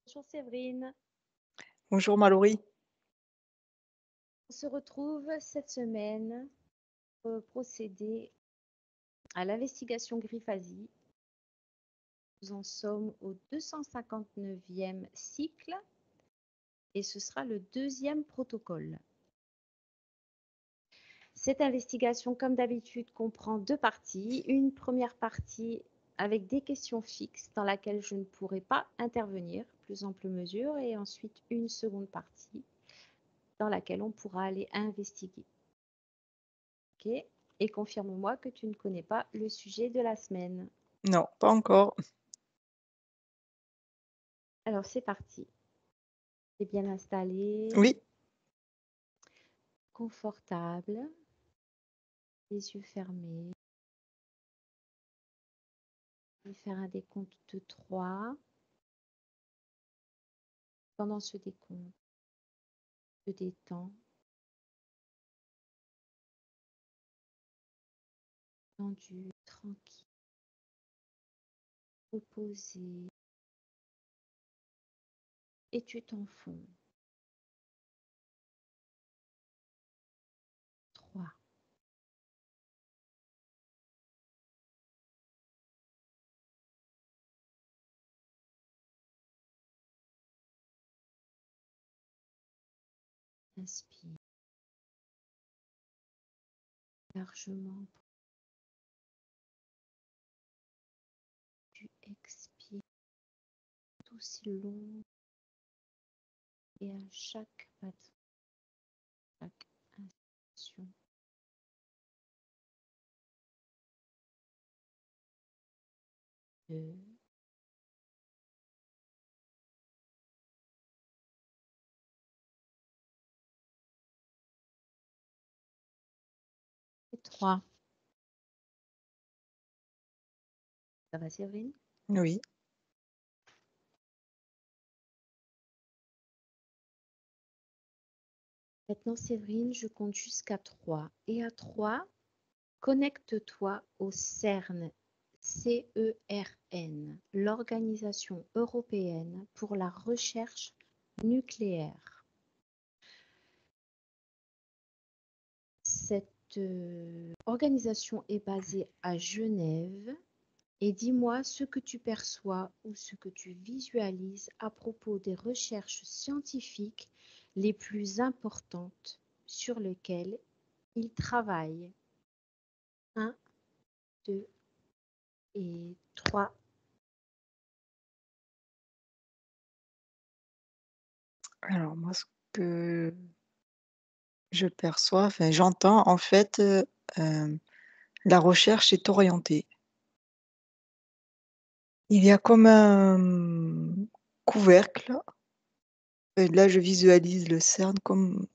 Bonjour Séverine, Bonjour Mallory. on se retrouve cette semaine pour procéder à l'investigation Griffasie. Nous en sommes au 259e cycle et ce sera le deuxième protocole. Cette investigation, comme d'habitude, comprend deux parties. Une première partie avec des questions fixes dans laquelle je ne pourrai pas intervenir, plus ample mesure, et ensuite une seconde partie dans laquelle on pourra aller investiguer. Ok. Et confirme-moi que tu ne connais pas le sujet de la semaine. Non, pas encore. Alors c'est parti. Tu es bien installé, Oui, confortable, les yeux fermés. Je vais faire un décompte de 3. Pendant ce décompte, te détends, tendu, tranquille, reposé. Et tu t'enfonces. 3. Inspire largement. Tu expires tout aussi long et à chaque battement, chaque inspiration. 2. Et 3. Ça va Séverine? oui. Maintenant, Séverine, je compte jusqu'à 3. Et à 3, connecte-toi au CERN, CERN, l'Organisation européenne pour la recherche nucléaire. Cette organisation est basée à Genève. Et dis-moi ce que tu perçois ou ce que tu visualises à propos des recherches scientifiques les plus importantes sur lesquelles ils travaillent. 1, 2 et 3. Alors moi, ce que je perçois, enfin j'entends en fait, la recherche est orientée. Il y a comme un couvercle et là je visualise le CERN comme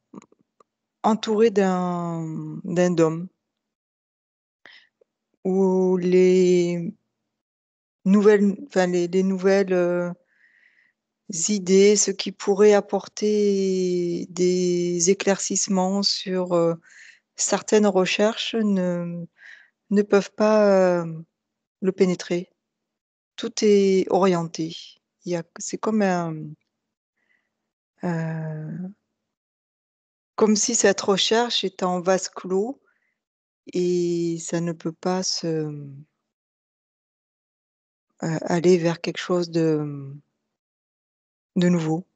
entouré d'un dôme où les nouvelles, idées, ce qui pourrait apporter des éclaircissements sur, certaines recherches ne peuvent pas, le pénétrer. Tout est orienté. Il y a c'est heu, comme si cette recherche était en vase clos et ça ne peut pas aller vers quelque chose de nouveau.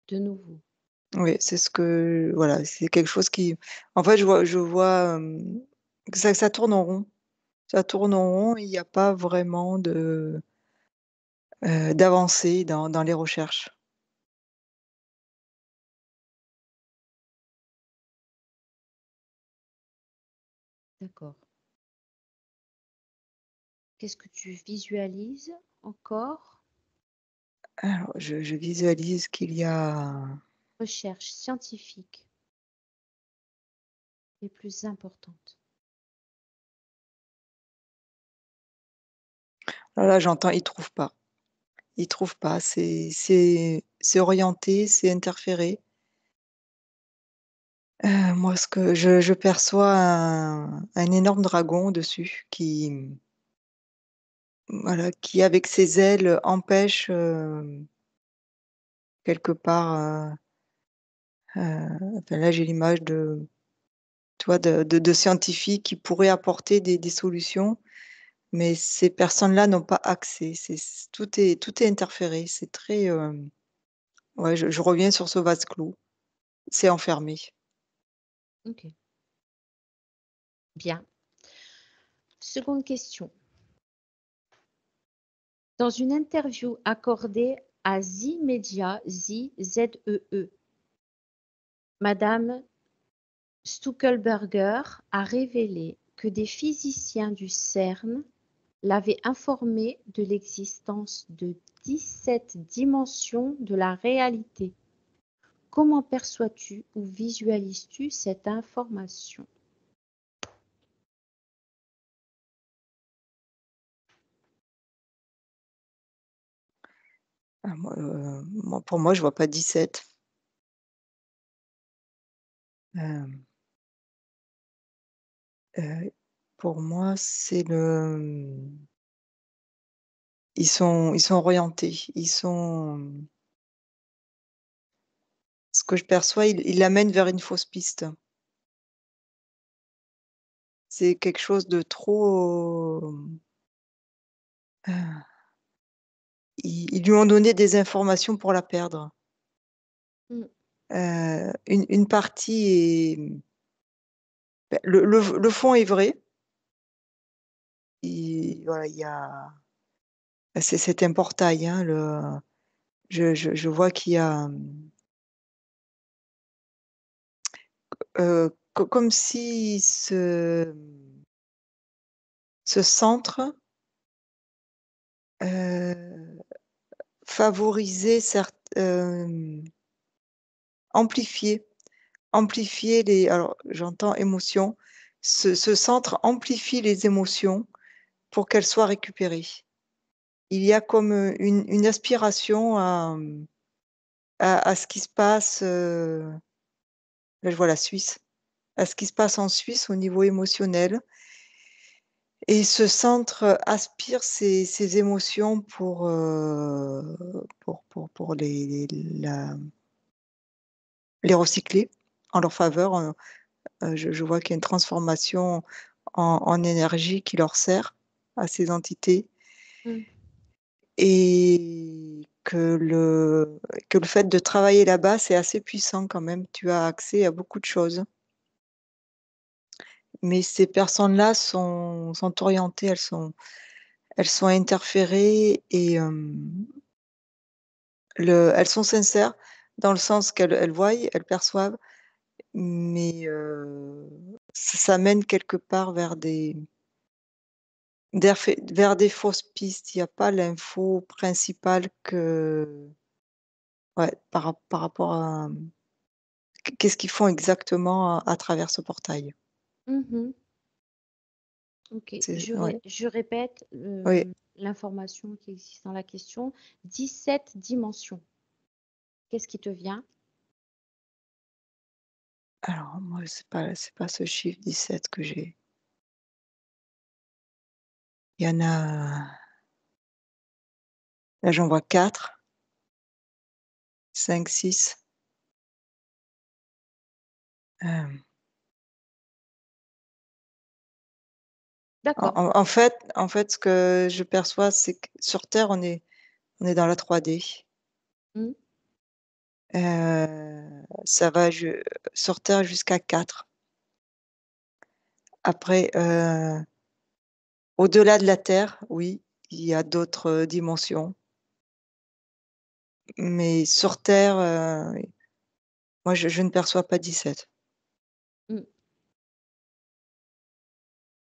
De nouveau. Oui, c'est ce que voilà, c'est quelque chose qui en fait, je vois, que ça tourne en rond. Ça tourne en rond, il y a pas vraiment d'avancée dans les recherches. D'accord. Qu'est-ce que tu visualises encore? Alors je visualise qu'il y a Recherches scientifiques les plus importantes. là j'entends: «Ils trouvent pas, ils trouvent pas». C'est orienté, c'est interféré. Moi ce que je perçois un énorme dragon au-dessus qui voilà, qui avec ses ailes empêche, quelque part, enfin là j'ai l'image de tu vois, de scientifiques qui pourraient apporter des solutions, mais ces personnes-là n'ont pas accès. Tout est interféré. C'est très, ouais, je reviens sur ce vase clos. C'est enfermé. OK, bien. Seconde question. Dans une interview accordée à Z-Media, Z-E-E, Madame Stuckelberger a révélé que des physiciens du CERN l'avaient informé de l'existence de 17 dimensions de la réalité. Comment perçois-tu ou visualises-tu cette information? Ah moi pour moi, je vois pas 17. Hem, heu, pour moi, c'est ils sont orientés. Ce que je perçois, ils l'amènent vers une fausse piste. C'est quelque chose de trop, heu, ils lui ont donné des informations pour la perdre. Mmh, Une partie est, bah, le fond est vrai. Voilà, il y a bah, c'est un portail, hein, je vois qu'il y a, comme si ce centre, heu, favorisait amplifier amplifier les alors j'entends émotions. Ce centre amplifie les émotions pour qu'elles soient récupérées. Il y a comme, une aspiration à ce qui se passe, là je vois la Suisse, à ce qui se passe en Suisse au niveau émotionnel et ce centre aspire ces émotions pour les recycler en leur faveur, je vois qu'il y a une transformation en énergie qui leur sert à ces entités mmh, et que le fait de travailler là-bas, c'est assez puissant quand même. Tu as accès à beaucoup de choses. Mais ces personnes-là sont orientées, elles sont interférées et elles sont sincères dans le sens qu'elles voient, elles perçoivent, mais ça mène quelque part vers des fausses pistes. Il y a pas l'info principale que ouais, par rapport à, qu'est-ce qu'ils font exactement à travers ce portail? mmh. OK, C'est ouais, je répète, oui. l'information qui existe dans la question. 17 dimensions. Qu'est-ce qui te vient? Alors moi, c'est pas ce chiffre 17 que j'ai. Il y en a là, j'en vois 4, 5, 6. Hem, D'accord. en fait, ce que je perçois, c'est que sur terre, on est dans la 3D. Mmh, Ça va je sur terre jusqu'à 4. Après, au-delà de la Terre, oui, il y a d'autres, dimensions, mais sur Terre, moi je ne perçois pas 17. mmh,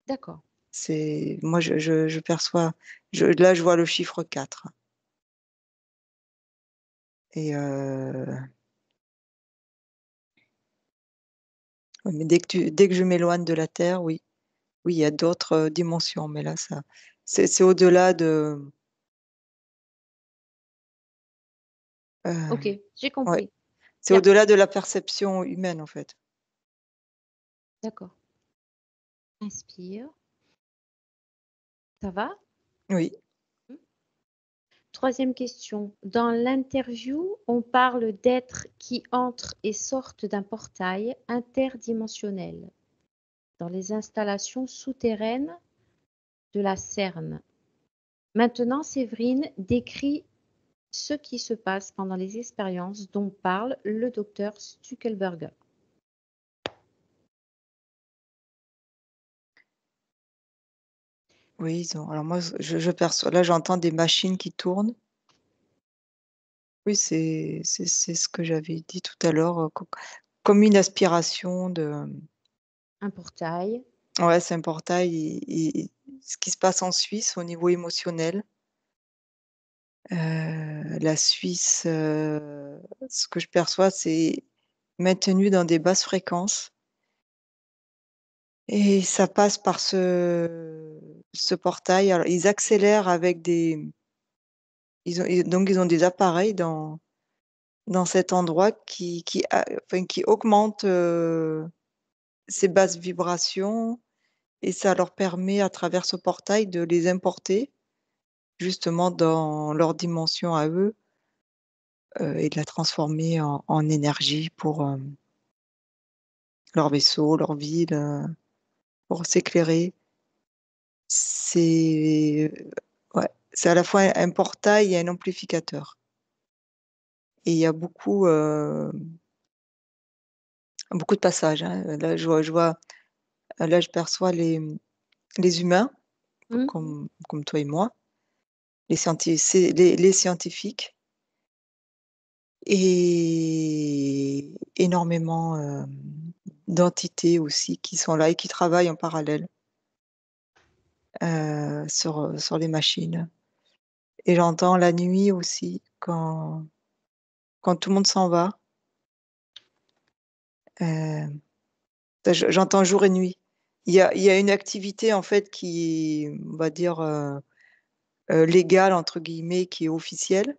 d'accord. C'est moi je perçois là je vois le chiffre 4 et mais dès que je m'éloigne de la Terre, oui, oui, il y a d'autres, dimensions, mais là ça c'est au-delà de, OK, heu, j'ai ouais, compris. c'est Bien, au-delà de la perception humaine, en fait. d'accord. Inspire. Ça va? Oui. Troisième question. Dans l'interview, on parle d'êtres qui entrent et sortent d'un portail interdimensionnel dans les installations souterraines de la CERN. Maintenant, Séverine décrit ce qui se passe pendant les expériences dont parle le docteur Stuckelberger. Oui, alors moi, je perçois, là, j'entends des machines qui tournent. Oui, c'est ce que j'avais dit tout à l'heure, comme une aspiration de. Un portail. Ouais, c'est un portail et ce qui se passe en Suisse au niveau émotionnel. La Suisse, ce que je perçois, c'est maintenu dans des basses fréquences et ça passe par ce portail. Alors ils accélèrent avec ils ont des appareils dans cet endroit qui augmentent, ces basses vibrations et ça leur permet à travers ce portail de les importer justement dans leur dimension à eux, et de la transformer en énergie pour, leur vaisseau, leur ville, pour s'éclairer. C'est ouais, c'est à la fois un portail et un amplificateur et il y a beaucoup de passages, hein. Là, je vois, là, je perçois les humains Hmm. comme toi et moi, les scientifiques et énormément, d'entités aussi qui sont là et qui travaillent en parallèle, sur les machines et j'entends la nuit aussi quand tout le monde s'en va, heu, j'entends jour et nuit. Il y a une activité en fait qui est, on va dire, «légale» entre guillemets, qui est officielle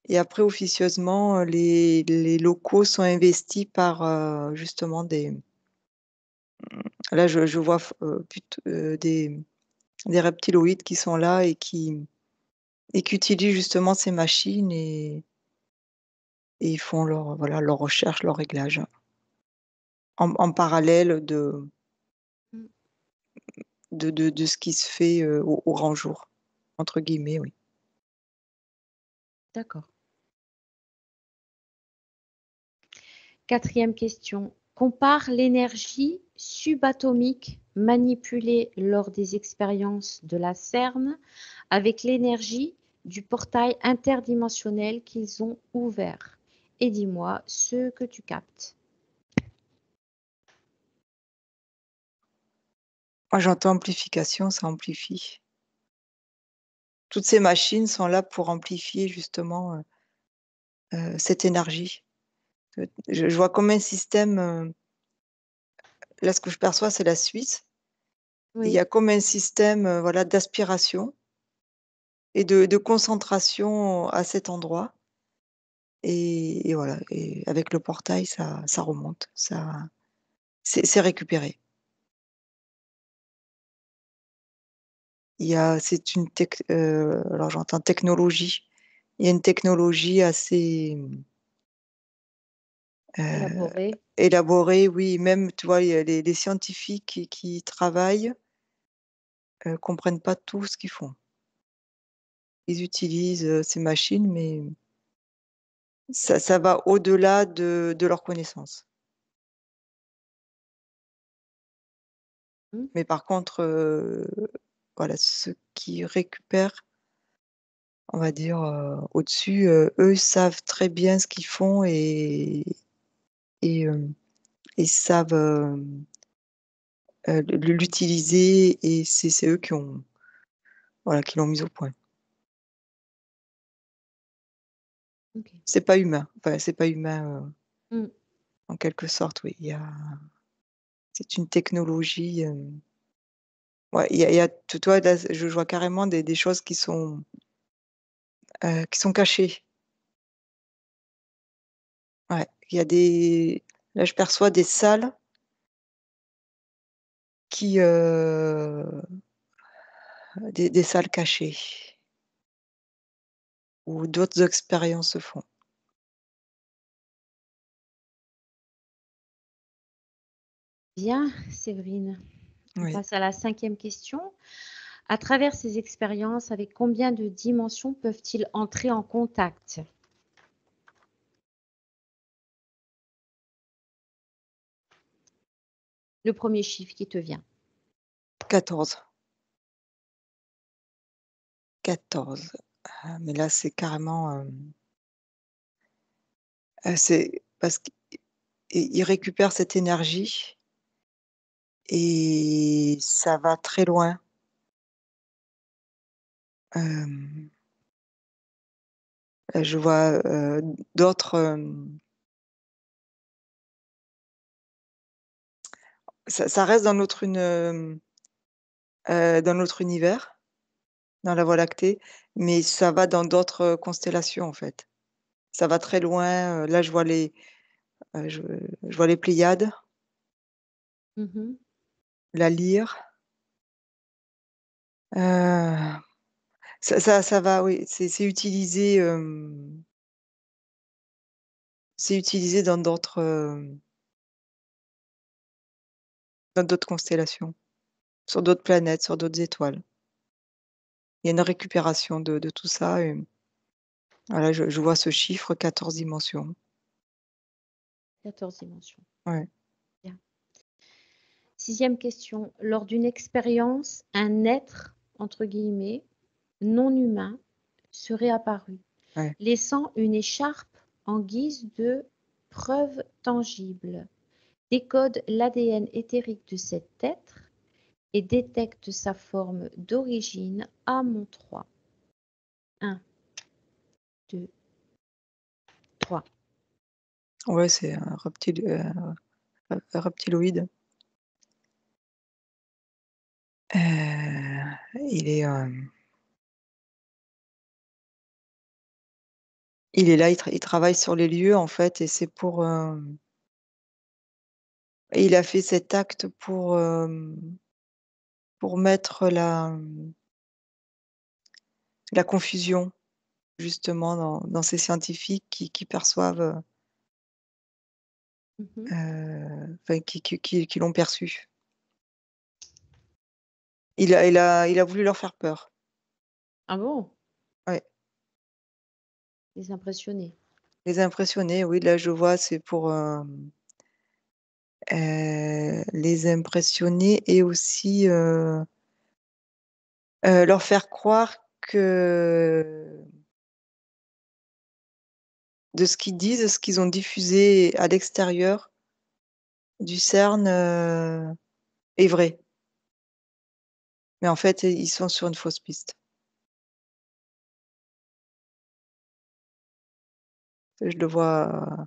et après officieusement, les locaux sont investis par, justement là je vois des reptiloïdes qui sont là et qui utilisent justement ces machines et ils font voilà, leurs recherches, leurs réglages en parallèle Hmm. de ce qui se fait, «au grand jour», entre guillemets, oui. D'accord. Quatrième question. Compare l'énergie subatomique manipulée lors des expériences de la CERN avec l'énergie du portail interdimensionnel qu'ils ont ouvert. Et dis-moi ce que tu captes. Moi, j'entends amplification, ça amplifie. Toutes ces machines sont là pour amplifier justement, cette énergie. Je vois comme un système, là, ce que je perçois, c'est la Suisse. Il y Oui, a comme un système, voilà, d'aspiration et de concentration à cet endroit et voilà et avec le portail, ça remonte, c'est récupéré. C'est une alors j'entends technologie. Il y a une technologie assez, élaboré. élaborée, oui, même, tu vois, il y a les scientifiques qui travaillent, comprennent pas tout ce qu'ils font. Ils utilisent, ces machines, mais ça va au-delà de leurs connaissances. Hmm. Mais par contre, voilà, ceux qui récupèrent, on va dire, au-dessus, eux savent très bien ce qu'ils font et ils savent, l'utiliser et c'est eux qui ont voilà, qui l'ont mis au point. Ok. C'est pas humain, enfin, c'est pas humain, Hmm. en quelque sorte, oui. C'est une technologie, ouais, il y a tu vois, là, je vois carrément des choses qui sont cachées. Ouais, il y a des là, je perçois des salles qui, des salles cachées. où d'autres expériences se font. Bien, Séverine. On Oui, passe à la 5e question. À travers ces expériences, avec combien de dimensions peuvent-ils entrer en contact? Le premier chiffre qui te vient. 14. 14. Mais là, c'est carrément, c'est parce qu'il récupère cette énergie et ça va très loin. Hem, je vois, d'autres, ça reste dans notre univers, dans la Voie lactée, mais ça va dans d'autres, constellations, en fait. Ça va très loin, là, heu, je je vois les Pléiades, Mmh. la Lyre, heu, ça va, oui, c'est utilisé, c'est utilisé dans d'autres constellations, sur d'autres planètes, sur d'autres étoiles. Il y a une récupération de tout ça et voilà, je vois ce chiffre 14 dimensions. 14 dimensions. Ouais. Bien. 6e question. Lors d'une expérience, un être, entre guillemets, non humain serait apparu, Ouais. laissant une écharpe en guise de preuve tangible. Décode l'ADN éthérique de cet être et détecte sa forme d'origine à mon 3. 1, 2, 3. Ouais, c'est un reptiloïde. Il est, il est là, il travaille sur les lieux, en fait et c'est et il a fait cet acte pour mettre la confusion, justement, dans ces scientifiques qui perçoivent, Mmh. enfin qui l'ont perçu. Il a voulu leur faire peur. Ah bon? Ouais, Les impressionner. les impressionner, oui, là, je vois, c'est pour, les impressionner et aussi, leur faire croire que de ce qu'ils disent, ce qu'ils ont diffusé à l'extérieur du CERN, est vrai. Mais en fait, ils sont sur une fausse piste. Je le vois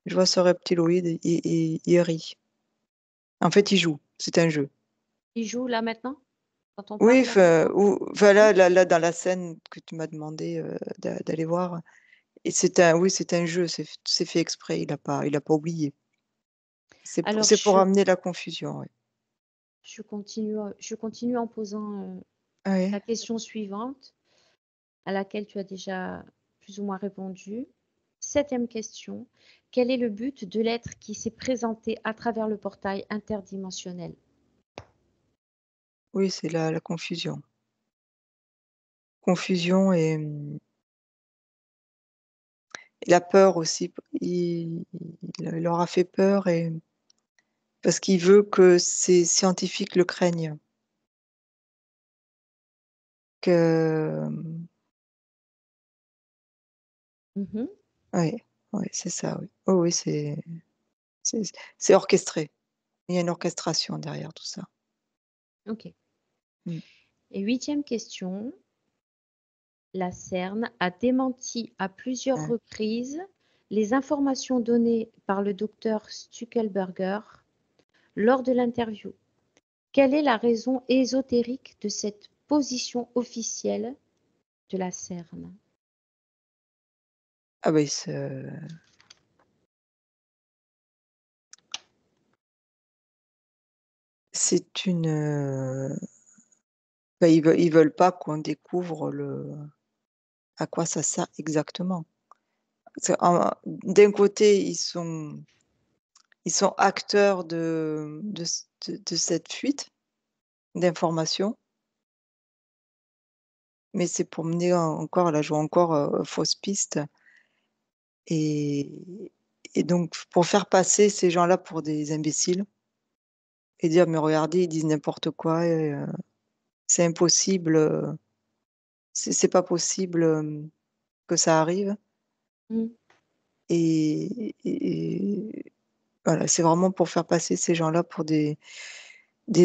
je vois ce reptiloïde et il rit. En fait, il joue, c'est un jeu. Il joue là maintenant? Quand on Oui, parle là maintenant? enfin Oui? là dans la scène que tu m'as demandé, d'aller voir et c'est un jeu, c'est fait exprès, il a pas oublié. Alors C'est pour amener la confusion, ouais. je continue en posant, Ouais. la question suivante, à laquelle tu as déjà plus ou moins répondu. 7e question. Quel est le but de l'être qui s'est présenté à travers le portail interdimensionnel? Oui, c'est la confusion. Confusion et la peur aussi, il leur a fait peur et parce qu'il veut que ces scientifiques le craignent, que, Mmh. ouais, ouais, c'est ça, oui. Oui, oui, c'est c'est orchestré. Il y a une orchestration derrière tout ça. OK. Mmh. Et 8e question. La CERN a démenti à plusieurs Ouais. reprises les informations données par le docteur Stuckelberger lors de l'interview. Quelle est la raison ésotérique de cette position officielle de la CERN? Ah bah, c'est une, bah, ils veulent pas qu'on découvre à quoi ça sert exactement. D'un côté, ils sont acteurs de cette fuite d'informations, mais c'est pour mener encore là, je vois encore, fausse piste et donc pour faire passer ces gens-là pour des imbéciles et dire: «Mais regardez, ils disent n'importe quoi et c'est impossible, c'est pas possible, que ça arrive» Mmh. et voilà, c'est vraiment pour faire passer ces gens-là pour des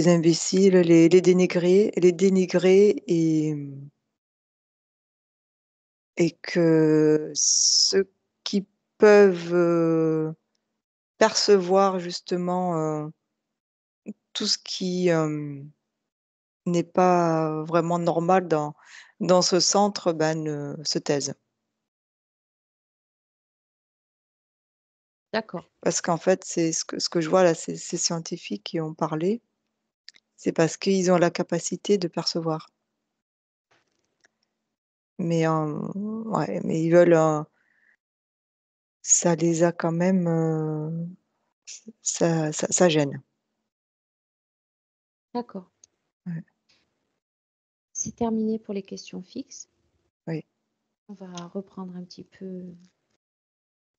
imbéciles, les dénigrer et que ceux qui peuvent, percevoir justement, tout ce qui, n'est pas vraiment normal dans ce centre, ben, ne se taisent. D'accord, Parce qu'en fait, c'est ce que je vois là, ces scientifiques qui ont parlé, c'est parce qu'ils ont la capacité de percevoir. Mais, ouais, mais ils veulent, ça les a quand même, ça gêne. d'accord. Ouais, C'est terminé pour les questions fixes. oui, On va reprendre un petit peu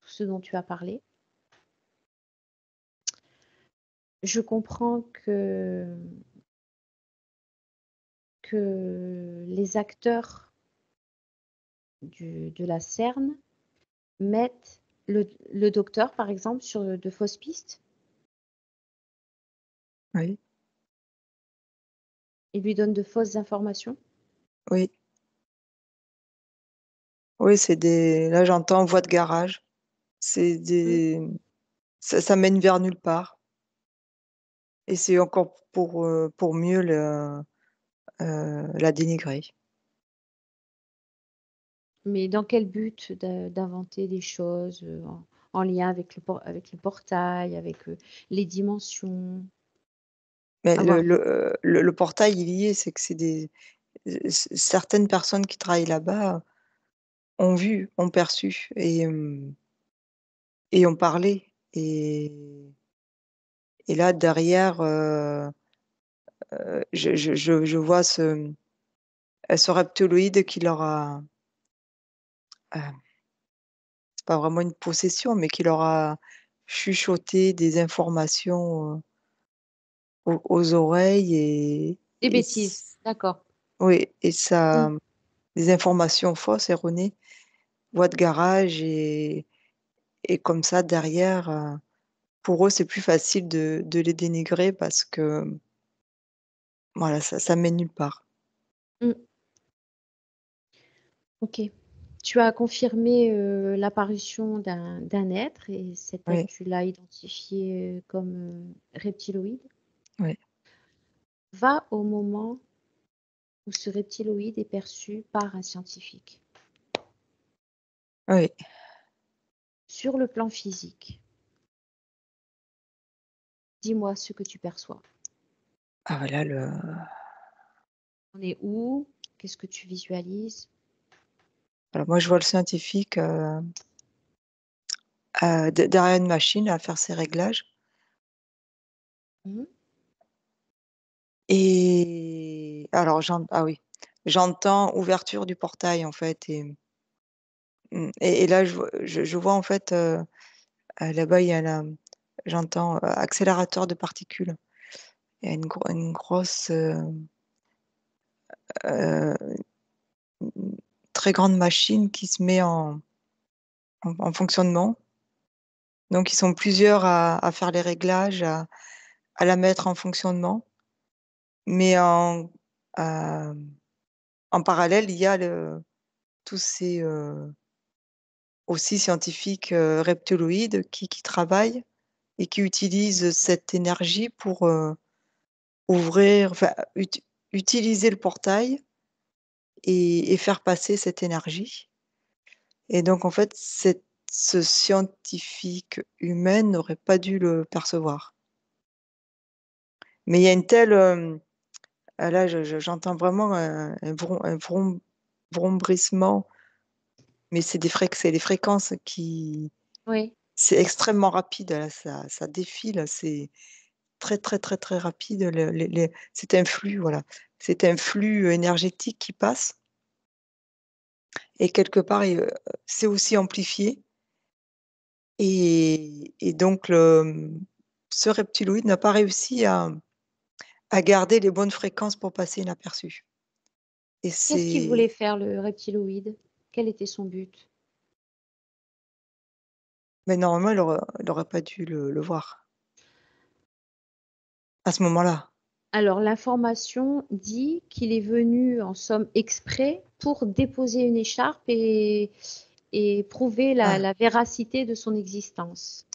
tout ce dont tu as parlé. Je comprends que les acteurs de la CERN mettent le docteur, par exemple, sur de fausses pistes oui, et lui donnent de fausses informations. oui, oui, c'est des là, j'entends voix de garage. C'est Mmh. des ça mène vers nulle part et c'est encore pour mieux la dénigrer. Mais dans quel but d'inventer des choses, en lien avec avec le portail, avec, les dimensions? Mais Avoir le portail, il y est, c'est que c'est des certaines personnes qui travaillent là-bas ont vu, ont perçu et ont parlé et là derrière, je vois ce reptiloïde qui leur a, c'est pas vraiment une possession, mais qui leur a chuchoté des informations, aux oreilles des bêtises, d'accord. oui et Mmh. ça des informations fausses, erronées, voix de garage et comme ça derrière, pour eux, c'est plus facile de les dénigrer parce que, voilà, ça mène nulle part. Mmh. OK. Tu as confirmé, l'apparition d'un être et cet être, Oui, tu l'as identifié, comme, reptiloïde. oui, Va au moment où ce reptiloïde est perçu par un scientifique. oui. Sur le plan physique, dis-moi ce que tu perçois. Ah voilà le On est où? Qu'est-ce que tu visualises? alors moi je vois le scientifique, derrière une machine à faire ses réglages Mmh. et alors ah oui, j'entends ouverture du portail en fait et là je vois en fait, là-bas il y a j'entends, accélérateur de particules. Il y a une grosse, heu, une très grande machine qui se met en fonctionnement. Donc ils sont plusieurs à faire les réglages, à la mettre en fonctionnement, mais hem, en parallèle, il y a tous ces, aussi scientifiques, reptiloïdes qui travaillent et qui utilisent cette énergie pour, ouvrir enfin utiliser le portail et faire passer cette énergie et donc en fait, ce scientifique humain n'aurait pas dû le percevoir. Mais il y a une telle, là j'entends vraiment un vrombrissement, mais c'est les fréquences qui Oui. c'est extrêmement rapide, là, ça défile, c'est très, très, très, très rapide, le les c'est un flux, voilà. C'est un flux, énergétique qui passe et quelque part c'est aussi amplifié et donc ce reptiloïde n'a pas réussi à garder les bonnes fréquences pour passer inaperçu et Qu'est-ce qu'il voulait c'est faire le reptiloïde? Quel était son but? mais normalement il aurait pas dû le voir à ce moment-là. Alors l'information dit qu'il est venu en somme exprès pour déposer une écharpe et prouver la Ah, la véracité de son existence.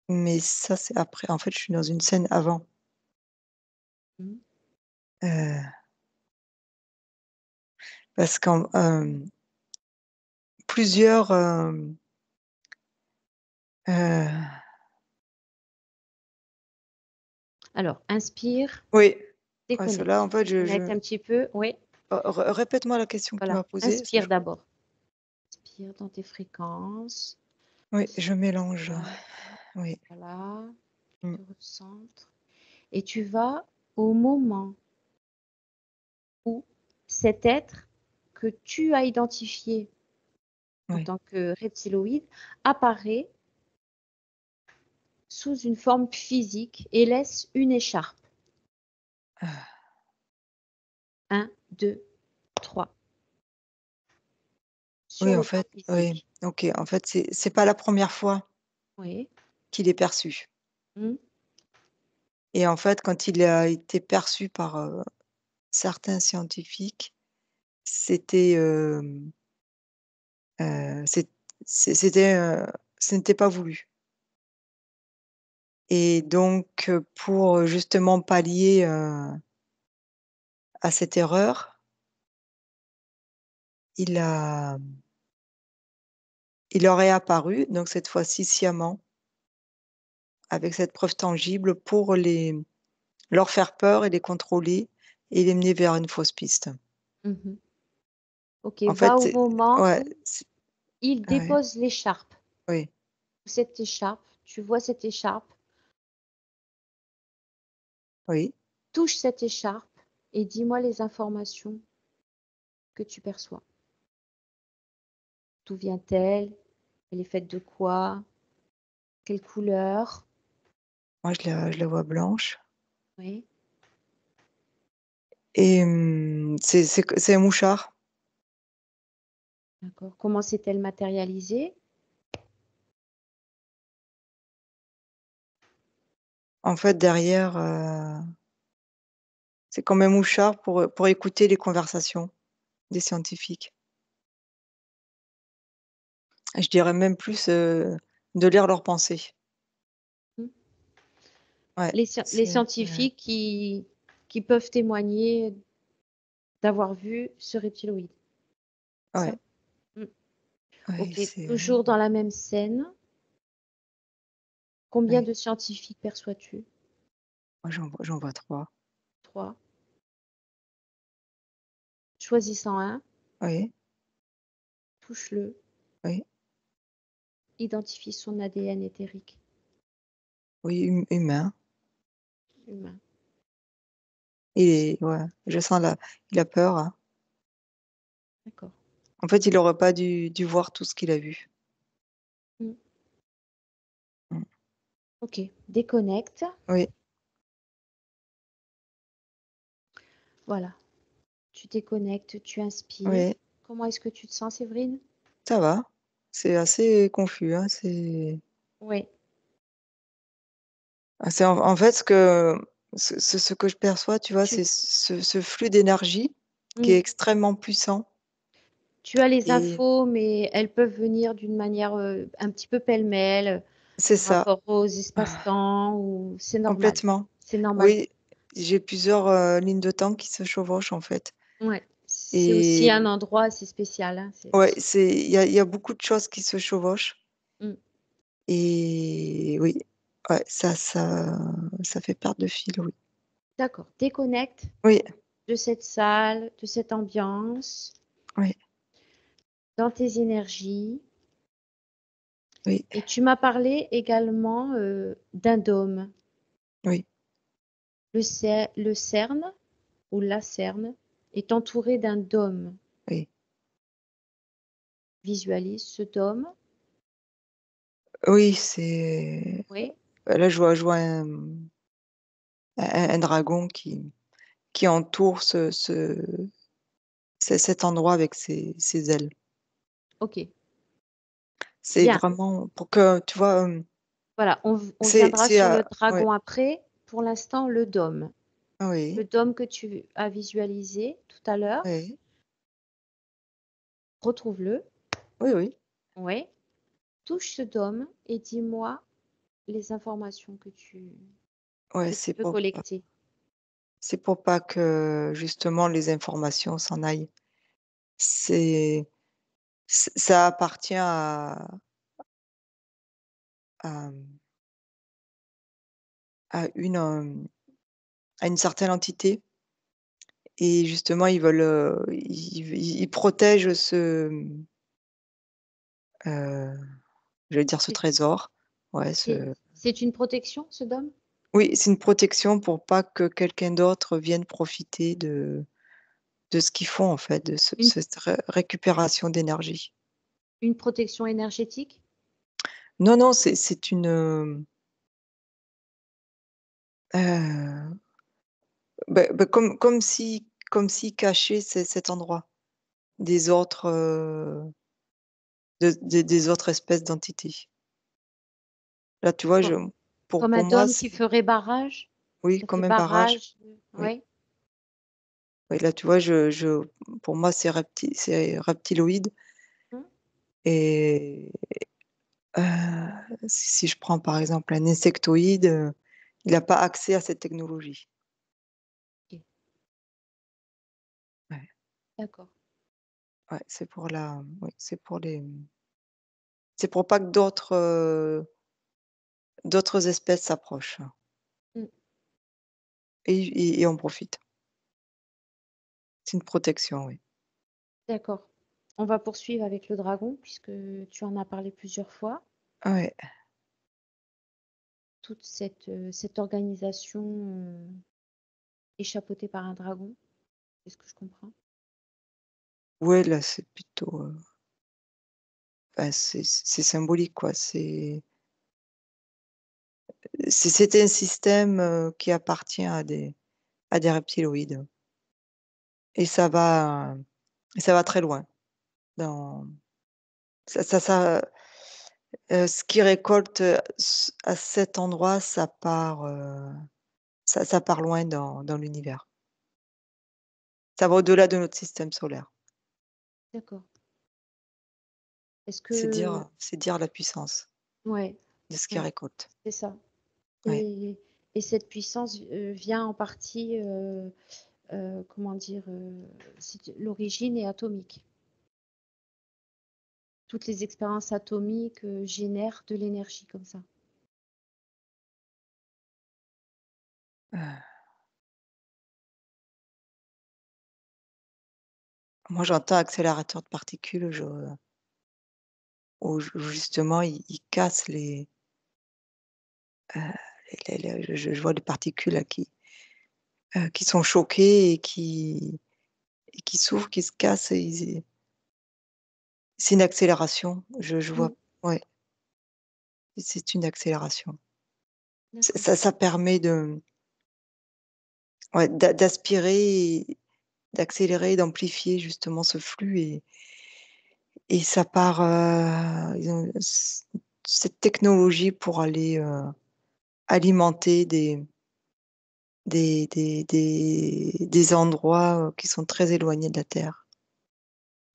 mais ça c'est après. En fait, je suis dans une scène avant, Mmh. heu, parce qu'en plusieurs, heu Alors inspire, oui, ouais, ceux-là, déconnecte. en fait, Déconnecte un petit peu, oui, répète-moi la question que tu voilà. m'as posée, parce que Inspire je d'abord. Inspire dans tes fréquences. oui, je mélange, Voilà, oui. voilà, tu Mmh, te recentres et tu vas au moment où cet être que tu as identifié en oui. tant que reptiloïde apparaît sous une forme physique et laisse une écharpe. Ah, 1, 2, 3 oui, sur en le plan fait, oui, physique. OK, en fait, c'est pas la première fois Oui. qu'il est perçu Mmh. et en fait, quand il a été perçu par, certains scientifiques, c'était, c'est c'était, ce n'était pas voulu et donc pour, justement pallier, à cette erreur, il a il leur est apparu, donc cette fois-ci sciemment, avec cette preuve tangible pour leur faire peur et les contrôler et les mener vers une fausse piste. Mmh. OK, En va fait, au moment ouais, où il ouais, dépose l'écharpe. oui, Cette écharpe, tu vois cette écharpe, oui. touche cette écharpe et dis-moi les informations que tu perçois. D'où vient-elle? Elle est faite de quoi? Quelle couleur? Moi, je la vois blanche Oui, et c'est un mouchard. d'accord. Comment s'est-elle matérialisée? En fait, derrière, c'est comme un mouchard pour écouter les conversations des scientifiques. Je dirais même plus, de lire leurs pensées. Mmh. Ouais, Les c'est scientifiques qui peuvent témoigner d'avoir vu ce reptiloïde, c'est ouais, ça? Mmh. ouais, OK, toujours dans la même scène, combien ouais, de scientifiques perçois-tu? moi j'en vois 3. 3. Choisis-en un, Oui, touche-le, oui, identifie son ADN éthérique oui, humain humain. et ouais, je sens il a peur, hein. D'accord. En fait, il aurait pas dû voir tout ce qu'il a vu. Mmh. Mmh. OK, déconnecte. Oui, Voilà, tu déconnectes, tu inspires. oui, Comment est-ce que tu te sens, Séverine? ça va. C'est assez confus, hein, Oui. c'est en fait ce que je perçois, tu vois, Tu c'est ce flux d'énergie qui est mmh, extrêmement puissant tu as les et infos, mais elles peuvent venir d'une manière, un petit peu pêle-mêle, c'est par ça. rapport aux espaces-temps ou c'est normal. Complètement. C'est normal. Oui, j'ai plusieurs, lignes de temps qui se chevauchent, en fait Ouais, c'est aussi et un endroit assez spécial, hein, c'est ouais, il y a beaucoup de choses qui se chevauchent mmh, et oui, ouais, ça fait perdre le fil, oui. d'accord. Déconnecte Oui, de cette salle, de cette ambiance. oui, dans tes énergies. Oui, Et tu m'as parlé également d'un dôme. oui, Le cerne ou la cerne est entouré d'un dôme. oui. Visualise ce dôme. Oui, c'est Oui, là, je vois un dragon qui entoure cet endroit avec ses ailes. ok. C'est Bien. vraiment pour que tu vois, Voilà, on viendra c'est, sur le ouais, dragon après. Pour l'instant, le dôme. Le oui, dôme que tu as visualisé tout à l'heure, oui, retrouve-le. oui, oui, Oui. Touche ce dôme et dis-moi les informations ouais, que tu peux collecter. c'est pour pas que justement les informations s'en aillent. C'est ça appartient à, mmh, à à une certaine entité et justement ils veulent, ils protègent je vais dire ce C'est trésor. Ouais, c'est- ce c'est une protection, ce dôme? oui, c'est une protection pour pas que quelqu'un d'autre vienne profiter de ce qu'ils font en fait, de Une, cette récupération d'énergie. une protection énergétique? Non, non, c'est une, comme si cacher cet endroit des autres, des autres espèces d'entités. Là, tu vois, Co- pour Comme un moi, dôme qui c'est ferait barrage? oui, Ça fait comme un barrage. barrage? Oui, Oui. oui, là, tu vois, pour moi, c'est reptiloïde et si je prends, par exemple, un insectoïde, il a pas accès à cette technologie. Ok, Ouais, d'accord. ouais, oui, c'est pour pas que d'autres espèces s'approchent Mm, et en profitent. C'est une protection, oui. d'accord. On va poursuivre avec le dragon puisque tu en as parlé plusieurs fois. Ouais, Toute cette organisation est chapeautée par un dragon, c'est ce que je comprends. ouais, là, c'est plutôt, bah, c'est symbolique, quoi. C'est un système, qui appartient à des reptiloïdes et ça va très loin dans ça, ce qu'ils récoltent, à cet endroit, ça part loin dans l'univers. Ça va au-delà de notre système solaire. D'accord. Est-ce C'est que dire la puissance ouais, de ce qu'ils ouais, récoltent. c'est ça. Ouais. Et et cette puissance, vient en partie, comment dire? L'origine est atomique. Toutes les expériences atomiques, génèrent de l'énergie comme ça. Heu, Moi, j'entends accélérateur de particules, où justement ils cassent heu, je vois les particules là qui sont choquées et qui s'ouvrent, qui se cassent et c'est une accélération. Je Mmh, vois, ouais, c'est une accélération. d'accord, Ça permet de ouais, d'aspirer et d'accélérer, d'amplifier justement ce flux et ça part, ils ont cette technologie pour aller, alimenter des endroits, qui sont très éloignés de la Terre.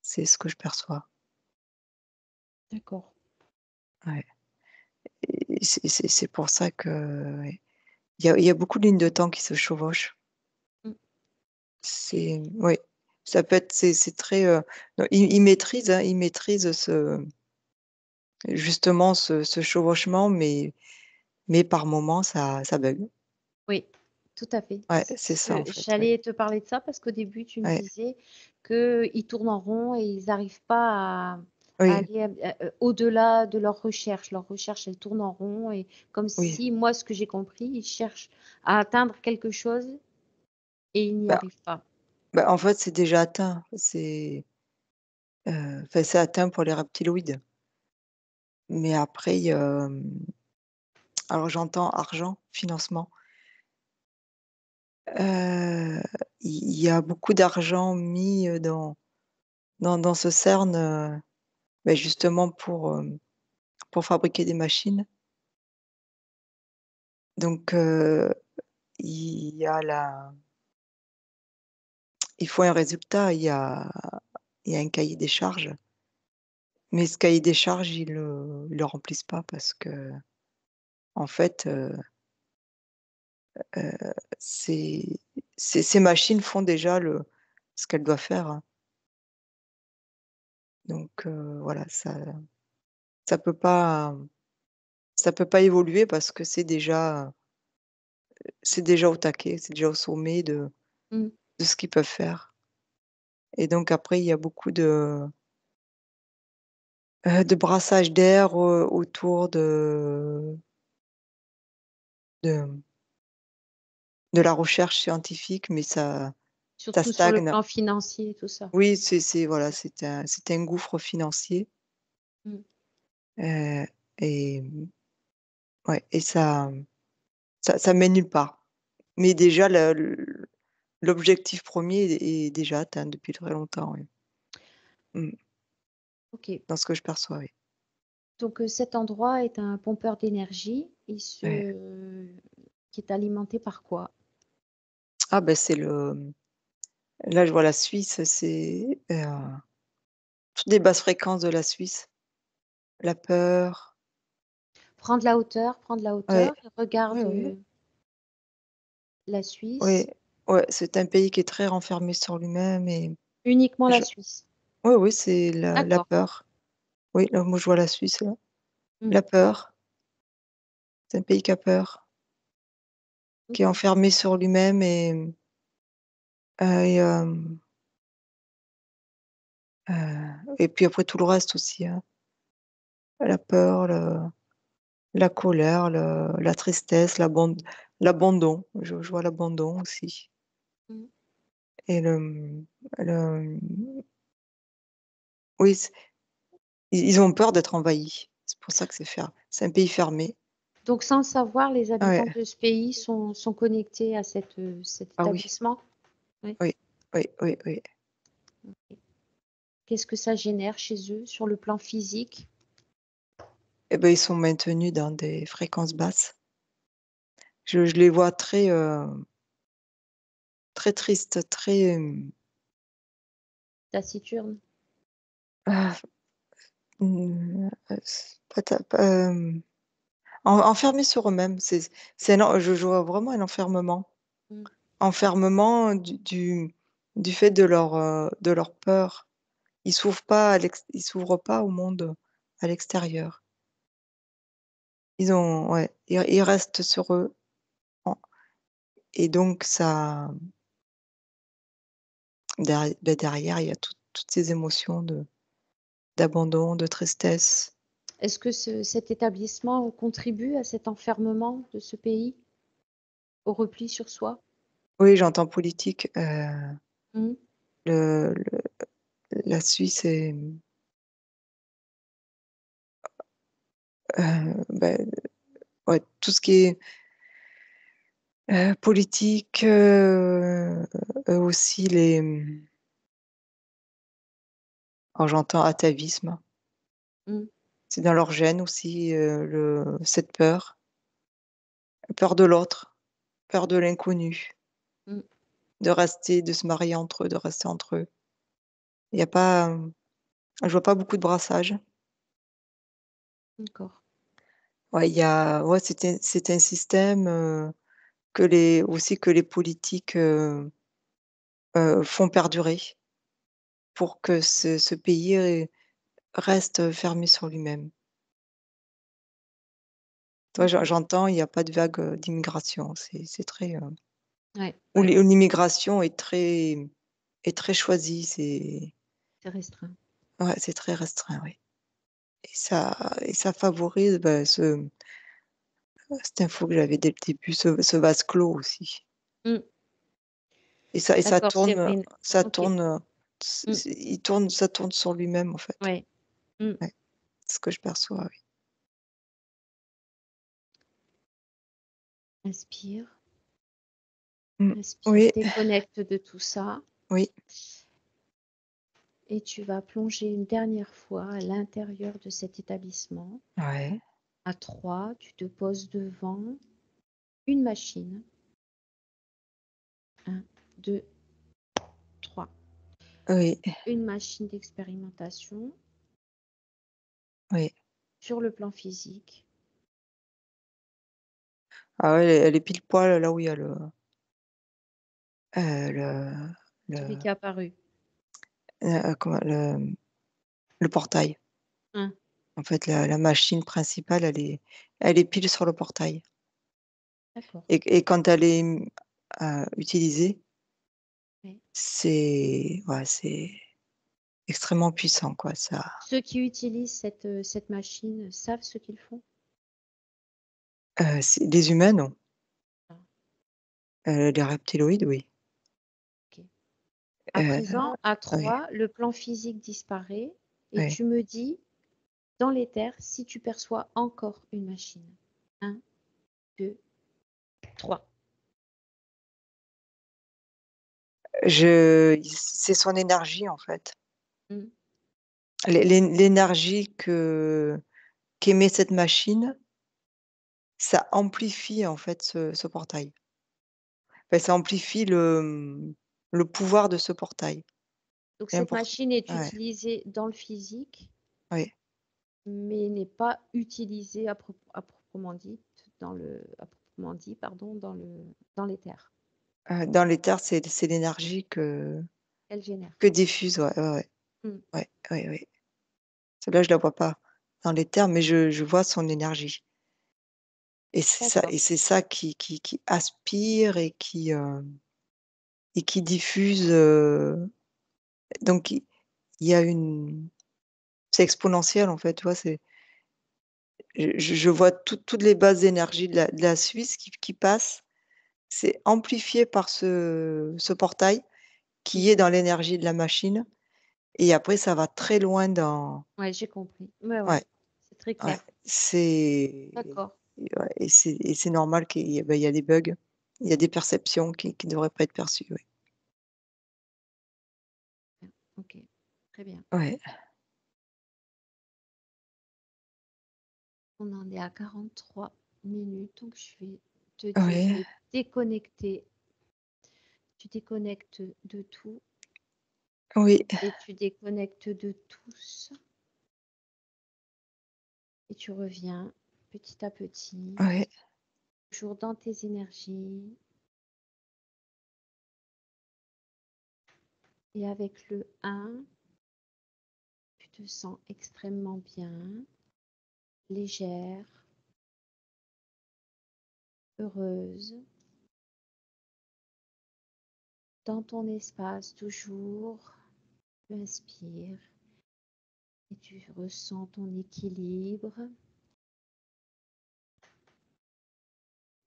C'est ce que je perçois. d'accord. Ouais et c'est pour ça que, ouais, il y a beaucoup de lignes de temps qui se chevauchent. Mmh, Oui, ça peut être c'est très, non, ils maîtrisent, hein, ils maîtrisent justement ce chevauchement, mais par moments ça bug. oui, tout à fait. Ouais, C'est c'est ce ça en que fait, ouais. j'allais te parler de ça parce qu'au début, tu me Ouais, disais qu'ils tournent en rond et ils n'arrivent pas à Oui, aller au-delà de leurs recherches. Leurs recherches, elles tournent en rond et comme oui. si, moi, ce que j'ai compris, ils cherchent à atteindre quelque chose et ils n'y Bah arrivent pas. en fait, c'est déjà atteint. Enfin, c'est atteint pour les reptiloïdes. Mais après, alors j'entends argent, financement. Heu, il y a beaucoup d'argent mis, dans ce CERN, justement pour fabriquer des machines. Donc il y a la il faut un résultat, il y a un cahier des charges, mais ce cahier des charges, ils le remplissent pas parce qu'en fait, heu, ces ces machines font déjà ce qu'elles doivent faire, hein. Donc voilà, ça peut pas ça peut pas évoluer parce que c'est déjà au taquet, c'est déjà au sommet Mmh. de ce qu'ils peuvent faire et donc après il y a beaucoup de brassage d'air, autour de de la recherche scientifique, mais ça Surtout sur le stagne. plan financier, tout ça. Oui, c'est voilà, c'est un gouffre financier, Mmh. heu et ouais et ça mène nulle part. Mais déjà l'objectif premier est déjà atteint depuis très longtemps, oui. Mmh. OK. Dans ce que je perçois, oui. Donc cet endroit est un pompeur d'énergie. Ouais. Qui est alimenté par quoi? Ah c'est là je vois la Suisse, toutes les basses fréquences de la Suisse. La peur, Prends de la ouais. hauteur et regarde, Oui, oui, la oui, Suisse, ouais, c'est un pays qui est très renfermé sur lui-même et uniquement la je Suisse. oui, oui, c'est la D'accord. peur. Oui, là, moi, je vois la Suisse, là. Mmh. La peur, c'est un pays qui a peur, qui est OK. enfermé sur lui-même et puis après tout le reste aussi, hein. La peur, la colère, la tristesse, l'abandon. Je vois l'abandon aussi Mmh. et oui, ils ont peur d'être envahis. C'est pour ça que c'est un pays fermé. Donc sans le savoir, les Ouais. habitants de ce pays sont connectés à cet Ah oui, établissement? Oui. oui, oui, oui, oui. OK. Qu'est-ce que ça génère chez eux sur le plan physique? Et ben, ils sont maintenus dans des fréquences basses. Je les vois très, très tristes, très, Taciturne? ah, s pas ta pas, enfermés sur eux-mêmes. C'est un en je vois vraiment un enfermement. Mmh. Enfermement du fait de leur peur. Ils s'ouvrent pas au monde, à l'extérieur. Ouais, ils restent sur eux en et donc ça derrière, il y a toutes ces émotions d'abandon, de tristesse. Est-ce que cet établissement contribue à cet enfermement de ce pays, au repli sur soi? Oui, j'entends politique, Mmh. le la Suisse est, ouais, tout ce qui est, politique, aussi alors j'entends atavisme. Mmh. C'est dans leur gène aussi, cette peur de l'autre, peur de l'inconnu, Mmh. de se marier entre eux, de rester entre eux. Il y a pas, je vois pas beaucoup de brassage. D'accord. Ouais, ouais, c'est un système, que les politiques, font perdurer pour que ce pays reste fermé sur lui-même. Toi, OK. j'entends, il y a pas de vague, d'immigration. C'est très, Ouais, où ouais. l'immigration est très est très choisi, c'est C'est restreint. ouais, c'est très restreint, oui et ça favorise, bah, cette info que j'avais dès le début, ce vase clos aussi Mmh. et ça D'accord, tourne, Séverine. ça OK. tourne, Mmh. ça tourne sur lui-même, en fait. Ouais. Mmh. Ouais, c'est ce que je perçois, oui. Inspire, Mmh. inspire, Oui, déconnecte de tout ça oui, et tu vas plonger une dernière fois à l'intérieur de cet établissement. ouais, À 3, tu te poses devant une machine. 1, 2, 3. oui, Une machine d'expérimentation oui. sur le plan physique. Ah ouais, elle est pile poil là où il y a Celui le qui est apparu. comment le portail. 1. En fait, la machine principale, elle est pile sur le portail D'accord. et quand elle est, utilisée, Oui. c'est extrêmement puissant, quoi, ça, Ceux qui utilisent cette machine savent ce qu'ils font? c'est les humains, non. Ah, Les reptiloïdes, oui. OK. À Heu, présent, à ouais, 3, le plan physique disparaît et ouais. tu me dis, dans l'éther, si tu perçois encore une machine. 1, 2, 3. C'est son énergie, en fait. Mmh. L'énergie qu'émet cette machine, ça amplifie, en fait, ce portail. Enfin, ça amplifie le pouvoir de ce portail. Donc Et cette import machine est Ouais, utilisée dans le physique, ouais. mais n'est pas utilisée à proprement dit pardon, dans l'éther. Dans l'éther, c'est l'énergie Elle génère. que diffuse, ouais, ouais, ouais. Mmh. Ouais, ouais, ouais. Celle-là, je la vois pas dans l'éther, mais je vois son énergie D'accord. et c'est ça qui aspire et qui diffuse, donc il y a une c'est exponentiel, en fait, tu vois? Je vois toutes les bases d'énergie de la Suisse qui passent. C'est amplifié par ce portail Mmh. qui est dans l'énergie de la machine et après ça va très loin dans Ouais, j'ai compris. Ouais, ouais, ouais, c'est très ouais, clair. c'est D'accord. ouais et c'est normal qu'il y ait, bah, il y a des bugs. Il y a des perceptions qui devraient pas être perçues, oui. Bien. OK. Très bien. Ouais, On en est à 43 minutes, donc je vais te dire ouais, de déconnecter. Tu déconnectes de tout oui, et tu déconnectes de tous et tu reviens petit à petit, ouais, toujours dans tes énergies et avec le 1, tu te sens extrêmement bien, légère, heureuse, dans ton espace toujours. Tu inspires et tu ressens ton équilibre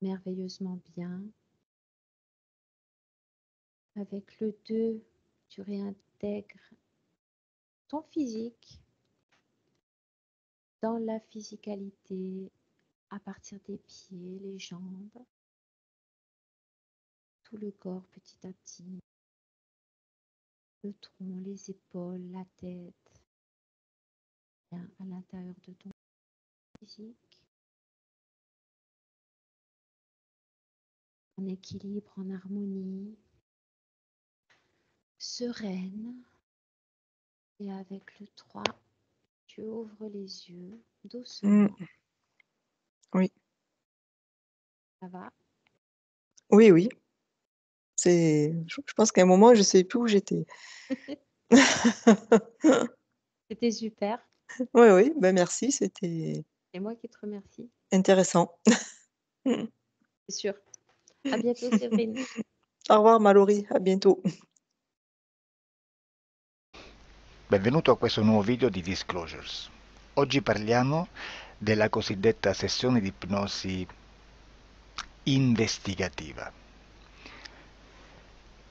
merveilleusement bien. Avec le 2, tu réintègres ton physique dans la physicalité à partir des pieds, les jambes, tout le corps petit à petit, le tronc, les épaules, la tête, bien à l'intérieur de ton physique, en équilibre, en harmonie, sereine. Et avec le 3, tu ouvres les yeux doucement. mmh, oui, Ça va? oui, oui, je pense qu'à un moment, je sais plus où j'étais. C'était super. Oui, oui, bah, merci, c'était C'est moi qui te remercie, intéressant. c'est sûr. À bientôt, Séverine. Au revoir Mallory, à bientôt. Benvenuto a questo nuovo video di Disclosures. Oggi parliamo della cosiddetta sessione di ipnosi investigativa.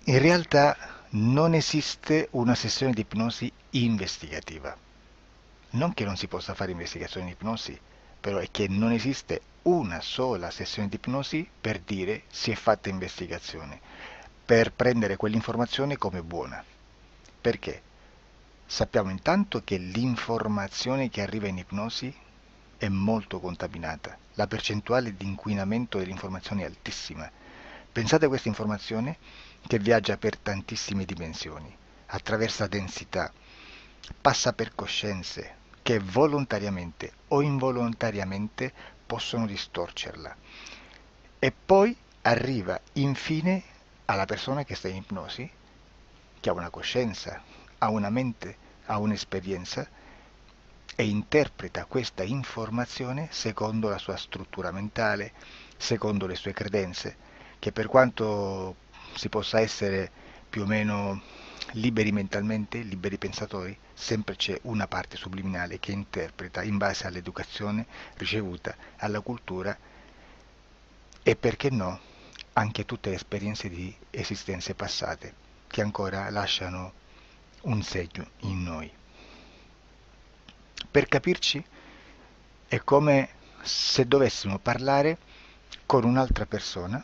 In realtà non esiste una sessione di ipnosi investigativa. Non che non si possa fare investigazione di ipnosi, però è che non esiste una sola sessione di ipnosi per dire si è fatta investigazione, per prendere quell'informazione come buona. Perché? Sappiamo intanto che l'informazione che arriva in ipnosi è molto contaminata. La percentuale di inquinamento dell'informazione è altissima. Pensate a questa informazione che viaggia per tantissime dimensioni, attraversa densità, passa per coscienze che volontariamente o involontariamente possono distorcerla. E poi arriva infine alla persona che sta in ipnosi, che ha una coscienza, ha una mente, ha un'esperienza e interpreta questa informazione secondo la sua struttura mentale, secondo le sue credenze, che per quanto si possa essere più o meno liberi mentalmente, liberi pensatori, sempre c'è una parte subliminale che interpreta in base all'educazione ricevuta, alla cultura e perché no, anche tutte le esperienze di esistenze passate che ancora lasciano un segno in noi. Per capirci, è come se dovessimo parlare con un'altra persona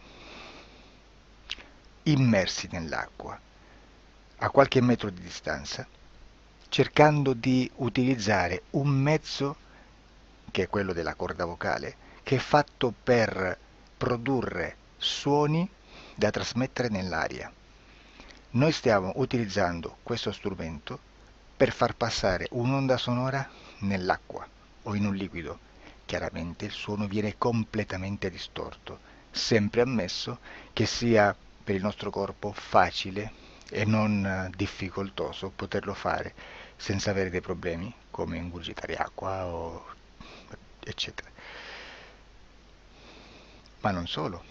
immersi nell'acqua, a qualche metro di distanza, cercando di utilizzare un mezzo, che è quello della corda vocale, che è fatto per produrre suoni da trasmettere nell'aria. Noi stiamo utilizzando questo strumento per far passare un'onda sonora nell'acqua o in un liquido. Chiaramente il suono viene completamente distorto, sempre ammesso che sia per il nostro corpo facile e non difficoltoso poterlo fare senza avere dei problemi come ingurgitare acqua o eccetera. Ma non solo.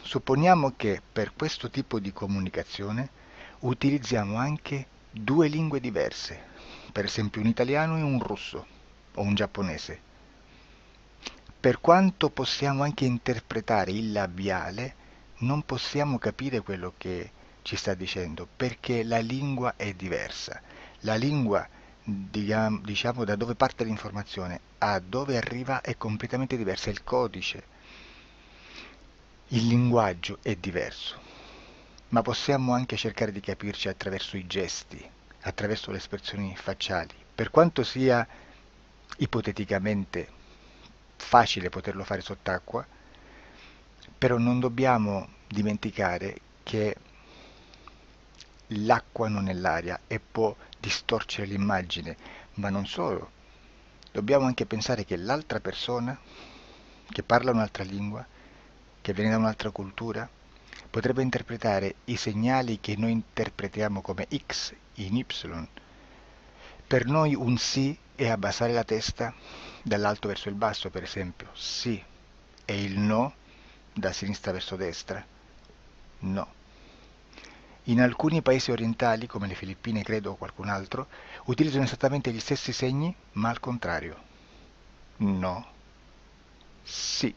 Supponiamo che per questo tipo di comunicazione utilizziamo anche due lingue diverse, per esempio un italiano e un russo o un giapponese. Per quanto possiamo anche interpretare il labiale, non possiamo capire quello che ci sta dicendo, perché la lingua è diversa. La lingua, diciamo, da dove parte l'informazione a dove arriva è completamente diversa, il codice, il linguaggio è diverso. Ma possiamo anche cercare di capirci attraverso i gesti, attraverso le espressioni facciali. Per quanto sia ipoteticamente facile poterlo fare sott'acqua, però non dobbiamo dimenticare che l'acqua non è l'aria e può distorcere l'immagine, ma non solo. Dobbiamo anche pensare che l'altra persona, che parla un'altra lingua, che viene da un'altra cultura, potrebbe interpretare i segnali che noi interpretiamo come X in Y. Per noi un sì è abbassare la testa dall'alto verso il basso, per esempio, sì, e il no da sinistra verso destra, no. In alcuni paesi orientali, come le Filippine credo o qualcun altro, utilizzano esattamente gli stessi segni, ma al contrario. No, sì.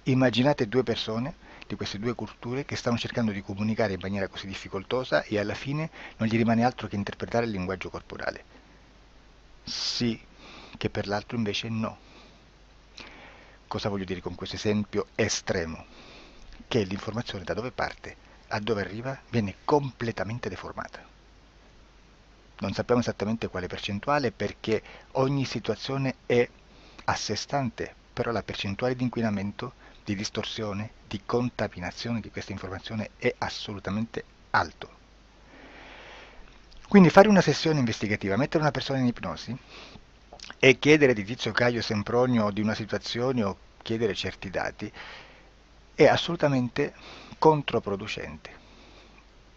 Immaginate due persone di queste due culture che stanno cercando di comunicare in maniera così difficoltosa e alla fine non gli rimane altro che interpretare il linguaggio corporale. Sì, che per l'altro invece no. Cosa voglio dire con questo esempio estremo? Che l'informazione da dove parte a dove arriva viene completamente deformata. Non sappiamo esattamente quale percentuale perché ogni situazione è a sé stante, però la percentuale di inquinamento, di distorsione, di contaminazione di questa informazione è assolutamente alto. Quindi fare una sessione investigativa, mettere una persona in ipnosi e chiedere di Tizio Caio Sempronio di una situazione o chiedere certi dati è assolutamente controproducente,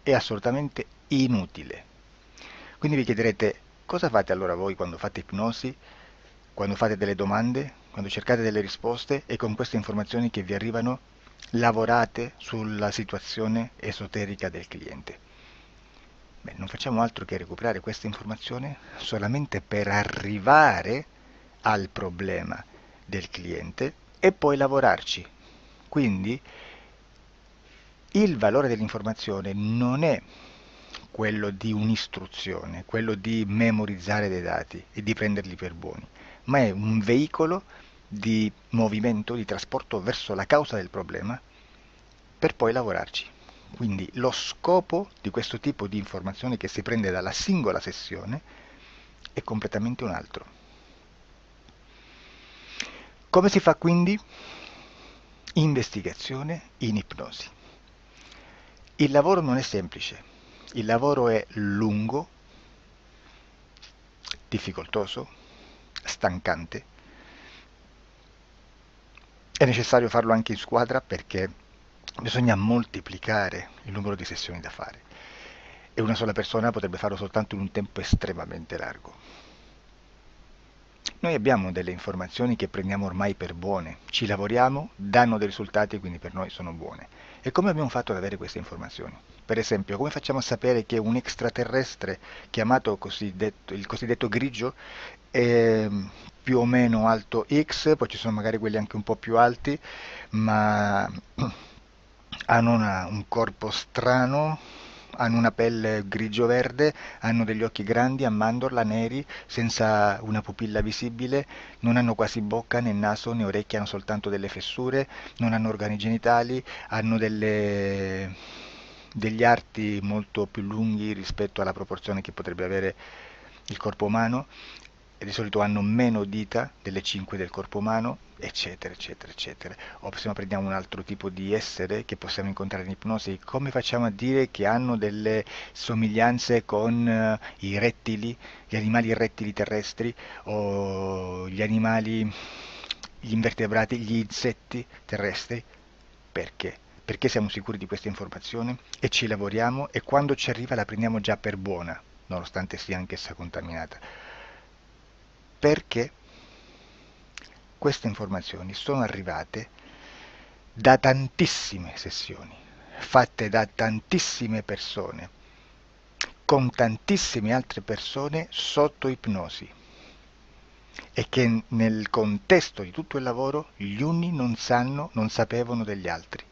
è assolutamente inutile. Quindi vi chiederete cosa fate allora voi quando fate ipnosi, quando fate delle domande, quando cercate delle risposte e con queste informazioni che vi arrivano lavorate sulla situazione esoterica del cliente. Beh, non facciamo altro che recuperare questa informazione solamente per arrivare al problema del cliente e poi lavorarci. Quindi il valore dell'informazione non è quello di un'istruzione, quello di memorizzare dei dati e di prenderli per buoni, ma è un veicolo di movimento, di trasporto verso la causa del problema per poi lavorarci. Quindi lo scopo di questo tipo di informazione che si prende dalla singola sessione è completamente un altro. Come si fa quindi? Investigazione in ipnosi. Il lavoro non è semplice, il lavoro è lungo, difficoltoso, stancante. È necessario farlo anche in squadra perché bisogna moltiplicare il numero di sessioni da fare e una sola persona potrebbe farlo soltanto in un tempo estremamente largo. Noi abbiamo delle informazioni che prendiamo ormai per buone, ci lavoriamo, danno dei risultati e quindi per noi sono buone. E come abbiamo fatto ad avere queste informazioni? Per esempio, come facciamo a sapere che un extraterrestre chiamato il cosiddetto grigio è più o meno alto X, poi ci sono magari quelli anche un po' più alti, ma hanno un corpo strano, hanno una pelle grigio-verde, hanno degli occhi grandi a mandorla, neri, senza una pupilla visibile, non hanno quasi bocca né naso né orecchie, hanno soltanto delle fessure, non hanno organi genitali, hanno degli arti molto più lunghi rispetto alla proporzione che potrebbe avere il corpo umano, e di solito hanno meno dita delle 5 del corpo umano, eccetera, eccetera, eccetera. O se no prendiamo un altro tipo di essere che possiamo incontrare in ipnosi, come facciamo a dire che hanno delle somiglianze con i rettili, gli animali rettili terrestri o gli invertebrati, gli insetti terrestri? Perché? Perché siamo sicuri di questa informazione e ci lavoriamo e quando ci arriva la prendiamo già per buona, nonostante sia anch'essa contaminata. Perché queste informazioni sono arrivate da tantissime sessioni, fatte da tantissime persone, con tantissime altre persone sotto ipnosi e che nel contesto di tutto il lavoro gli uni non sapevano degli altri.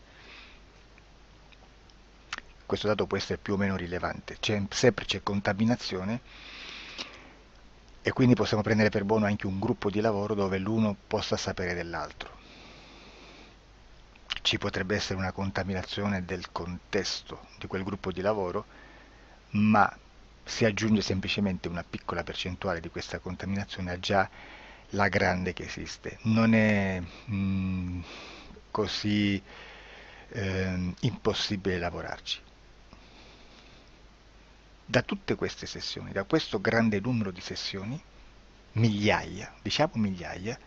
Questo dato può essere più o meno rilevante, sempre c'è contaminazione e quindi possiamo prendere per buono anche un gruppo di lavoro dove l'uno possa sapere dell'altro. Ci potrebbe essere una contaminazione del contesto di quel gruppo di lavoro, ma si aggiunge semplicemente una piccola percentuale di questa contaminazione a già la grande che esiste. Non è così impossibile lavorarci. Da tutte queste sessioni, da questo grande numero di sessioni, migliaia, diciamo migliaia,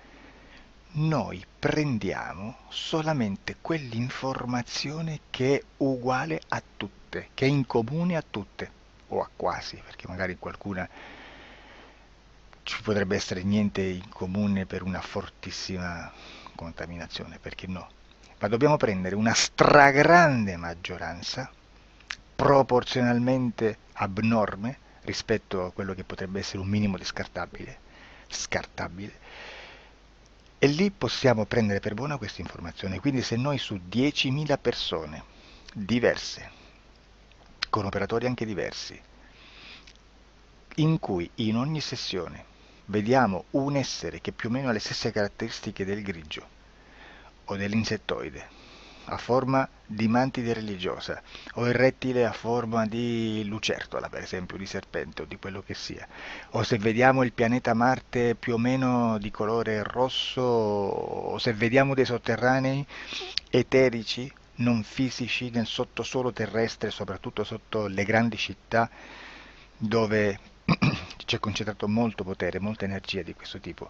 noi prendiamo solamente quell'informazione che è uguale a tutte, che è in comune a tutte, o a quasi, perché magari qualcuna ci potrebbe essere niente in comune per una fortissima contaminazione, perché no? Ma dobbiamo prendere una stragrande maggioranza, proporzionalmente abnorme rispetto a quello che potrebbe essere un minimo di scartabile, e lì possiamo prendere per buona questa informazione. Quindi se noi su 10.000 persone diverse, con operatori anche diversi, in cui in ogni sessione vediamo un essere che più o meno ha le stesse caratteristiche del grigio o dell'insettoide, a forma di mantide religiosa, o il rettile a forma di lucertola, per esempio, di serpente o di quello che sia, o se vediamo il pianeta Marte più o meno di colore rosso, o se vediamo dei sotterranei eterici, non fisici, nel sottosuolo terrestre, soprattutto sotto le grandi città, dove c'è concentrato molto potere, molta energia di questo tipo,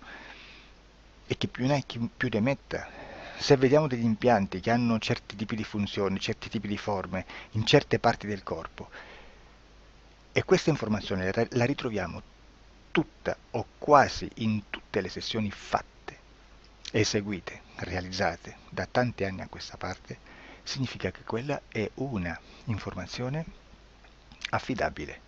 e chi più ne ha chi più ne metta. Se vediamo degli impianti che hanno certi tipi di funzioni, certi tipi di forme in certe parti del corpo, e questa informazione la ritroviamo tutta o quasi in tutte le sessioni fatte, eseguite, realizzate da tanti anni a questa parte, significa che quella è una informazione affidabile,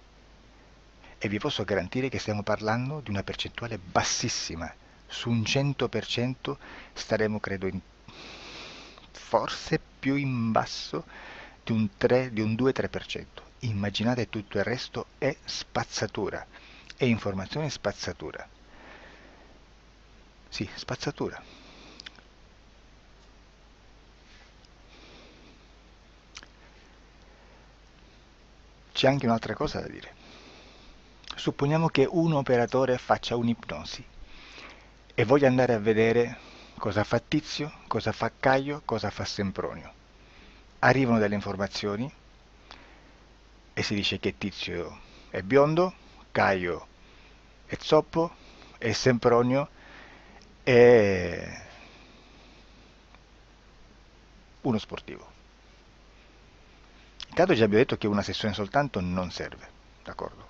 e vi posso garantire che stiamo parlando di una percentuale bassissima. Su un 100% staremo, credo, forse più in basso di un 3, di un 2-3%. Immaginate, tutto il resto è spazzatura, è informazione spazzatura. Sì, spazzatura. C'è anche un'altra cosa da dire. Supponiamo che un operatore faccia un'ipnosi e voglia andare a vedere cosa fa Tizio, cosa fa Caio, cosa fa Sempronio. Arrivano delle informazioni e si dice che Tizio è biondo, Caio è zoppo e Sempronio è uno sportivo. Intanto già abbiamo detto che una sessione soltanto non serve, d'accordo?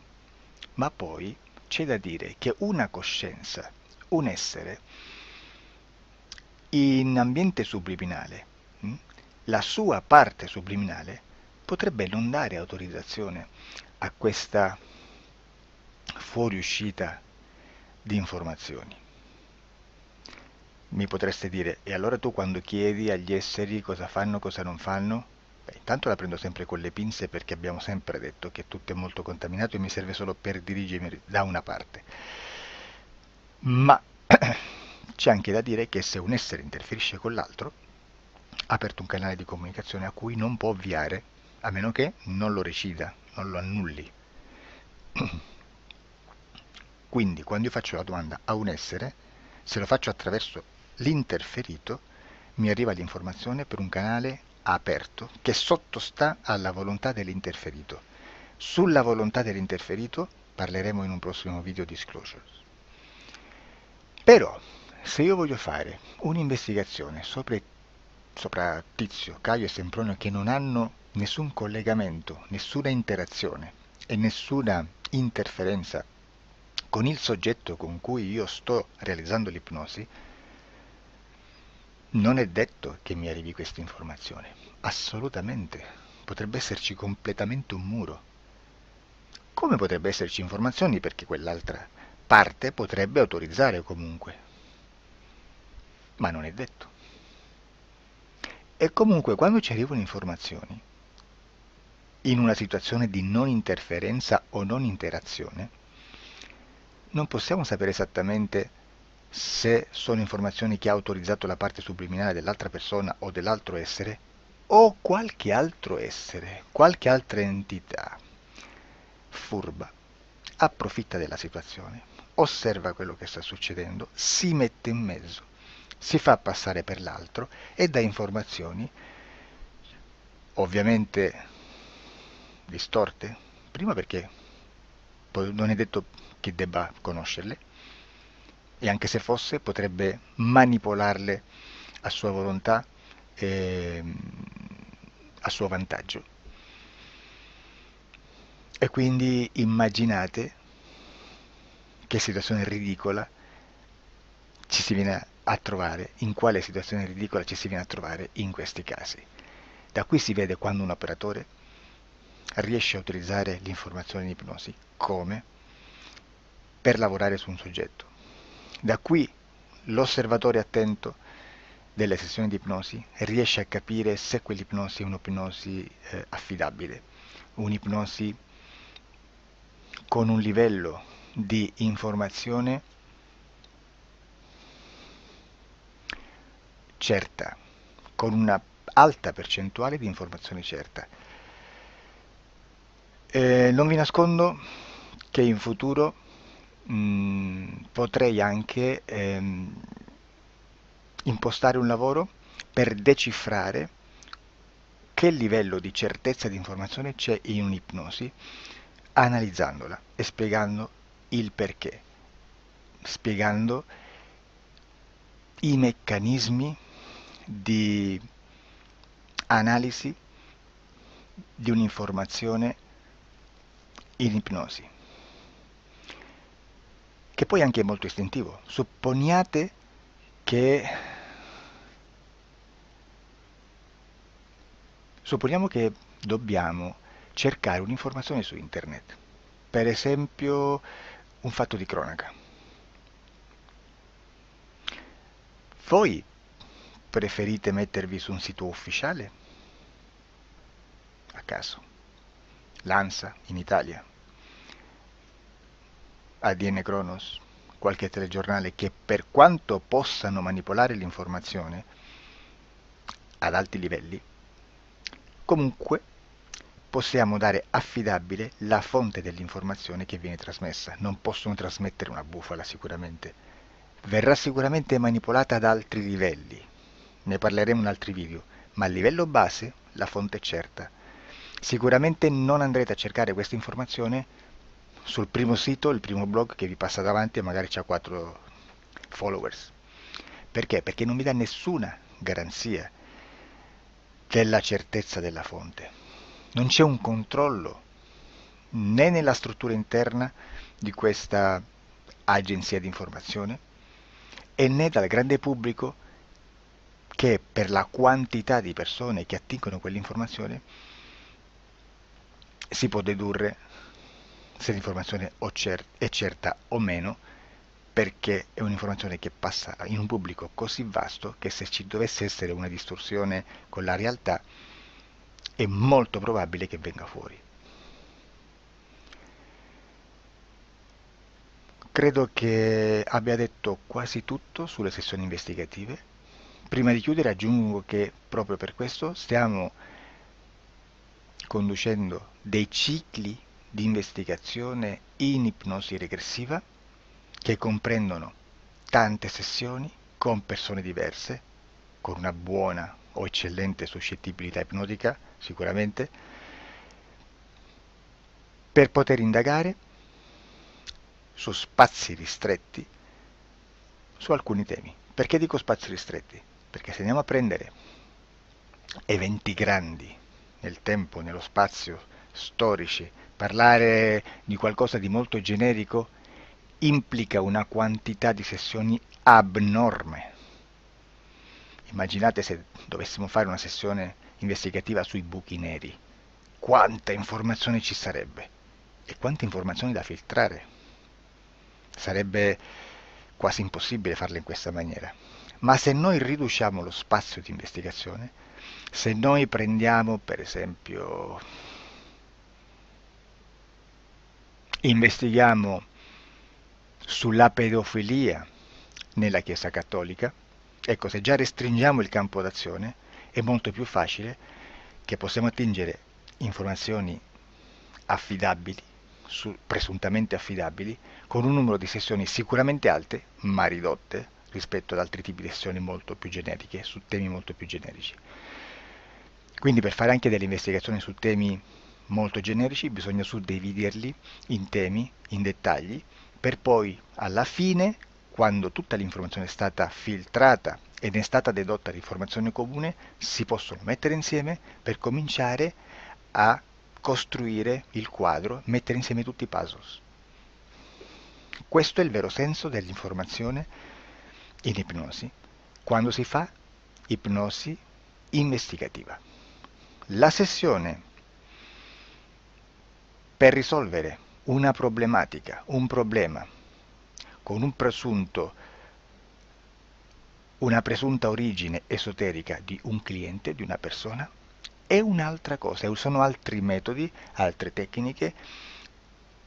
Ma poi c'è da dire che una coscienza, un essere, in ambiente subliminale, la sua parte subliminale potrebbe non dare autorizzazione a questa fuoriuscita di informazioni. Mi potreste dire, e allora tu quando chiedi agli esseri cosa fanno, cosa non fanno? Beh, intanto la prendo sempre con le pinze perché abbiamo sempre detto che tutto è molto contaminato e mi serve solo per dirigermi da una parte. Ma c'è anche da dire che se un essere interferisce con l'altro, ha aperto un canale di comunicazione a cui non può ovviare, a meno che non lo recida, non lo annulli. Quindi quando io faccio la domanda a un essere, se lo faccio attraverso l'interferito, mi arriva l'informazione per un canale aperto che sottostà alla volontà dell'interferito. Sulla volontà dell'interferito parleremo in un prossimo video disclosures. Però, se io voglio fare un'investigazione sopra Tizio, Caio e Sempronio che non hanno nessun collegamento, nessuna interazione e nessuna interferenza con il soggetto con cui io sto realizzando l'ipnosi, non è detto che mi arrivi questa informazione. Assolutamente. Potrebbe esserci completamente un muro. Come potrebbe esserci informazioni perché quell'altra parte potrebbe autorizzare comunque. Ma non è detto. E comunque quando ci arrivano informazioni, in una situazione di non interferenza o non interazione, non possiamo sapere esattamente se sono informazioni che ha autorizzato la parte subliminale dell'altra persona o dell'altro essere, o qualche altro essere, qualche altra entità furba, approfitta della situazione, osserva quello che sta succedendo, si mette in mezzo, si fa passare per l'altro e dà informazioni, ovviamente distorte, prima perché non è detto che debba conoscerle, e anche se fosse potrebbe manipolarle a sua volontà e a suo vantaggio. E quindi immaginate che situazione ridicola ci si viene a trovare, in quale situazione ridicola ci si viene a trovare in questi casi. Da qui si vede quando un operatore riesce a utilizzare l'informazione di ipnosi come per lavorare su un soggetto. Da qui l'osservatore attento delle sessioni di ipnosi riesce a capire se quell'ipnosi è un'ipnosi affidabile, un'ipnosi con un livello di informazione certa, con una alta percentuale di informazione certa. Non vi nascondo che in futuro potrei anche impostare un lavoro per decifrare che livello di certezza di informazione c'è in un'ipnosi, analizzandola e spiegando il perché, spiegando i meccanismi di analisi di un'informazione in ipnosi, che poi anche è molto istintivo. Supponiamo che dobbiamo cercare un'informazione su internet. per esempio un fatto di cronaca. Voi preferite mettervi su un sito ufficiale? A caso. L'ANSA in Italia, ADN Kronos, qualche telegiornale che per quanto possano manipolare l'informazione ad alti livelli, comunque possiamo dare affidabile la fonte dell'informazione che viene trasmessa. Non possono trasmettere una bufala sicuramente. Verrà sicuramente manipolata ad altri livelli. Ne parleremo in altri video, ma a livello base la fonte è certa. Sicuramente non andrete a cercare questa informazione sul primo sito, il primo blog che vi passa davanti e magari c'ha 4 followers. Perché? Perché non vi dà nessuna garanzia della certezza della fonte. Non c'è un controllo né nella struttura interna di questa agenzia di informazione e né dal grande pubblico, che per la quantità di persone che attingono quell'informazione si può dedurre se l'informazione è certa o meno, perché è un'informazione che passa in un pubblico così vasto che se ci dovesse essere una distorsione con la realtà è molto probabile che venga fuori. Credo che abbia detto quasi tutto sulle sessioni investigative. Prima di chiudere aggiungo che proprio per questo stiamo conducendo dei cicli di investigazione in ipnosi regressiva che comprendono tante sessioni con persone diverse, con una buona o eccellente suscettibilità ipnotica sicuramente, per poter indagare su spazi ristretti su alcuni temi. Perché dico spazi ristretti? Perché se andiamo a prendere eventi grandi nel tempo, nello spazio, storici, parlare di qualcosa di molto generico implica una quantità di sessioni abnorme. Immaginate se dovessimo fare una sessione investigativa sui buchi neri, quanta informazione ci sarebbe e quante informazioni da filtrare. Sarebbe quasi impossibile farla in questa maniera. Ma se noi riduciamo lo spazio di investigazione, se noi prendiamo per esempio, investighiamo sulla pedofilia nella Chiesa Cattolica, ecco, se già restringiamo il campo d'azione è molto più facile che possiamo attingere informazioni affidabili, presuntamente affidabili, con un numero di sessioni sicuramente alte, ma ridotte rispetto ad altri tipi di sessioni molto più generiche, su temi molto più generici. Quindi per fare anche delle investigazioni su temi molto generici bisogna suddividerli in temi, in dettagli, per poi alla fine, quando tutta l'informazione è stata filtrata ed è stata dedotta di informazione comune, si possono mettere insieme per cominciare a costruire il quadro, mettere insieme tutti i puzzles. Questo è il vero senso dell'informazione in ipnosi, quando si fa ipnosi investigativa. La sessione per risolvere una problematica, un problema, con una presunta origine esoterica di un cliente, di una persona, è un'altra cosa, sono altri metodi, altre tecniche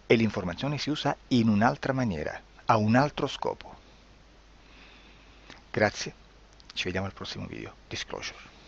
e l'informazione si usa in un'altra maniera, ha un altro scopo. Grazie, ci vediamo al prossimo video. Disclosure.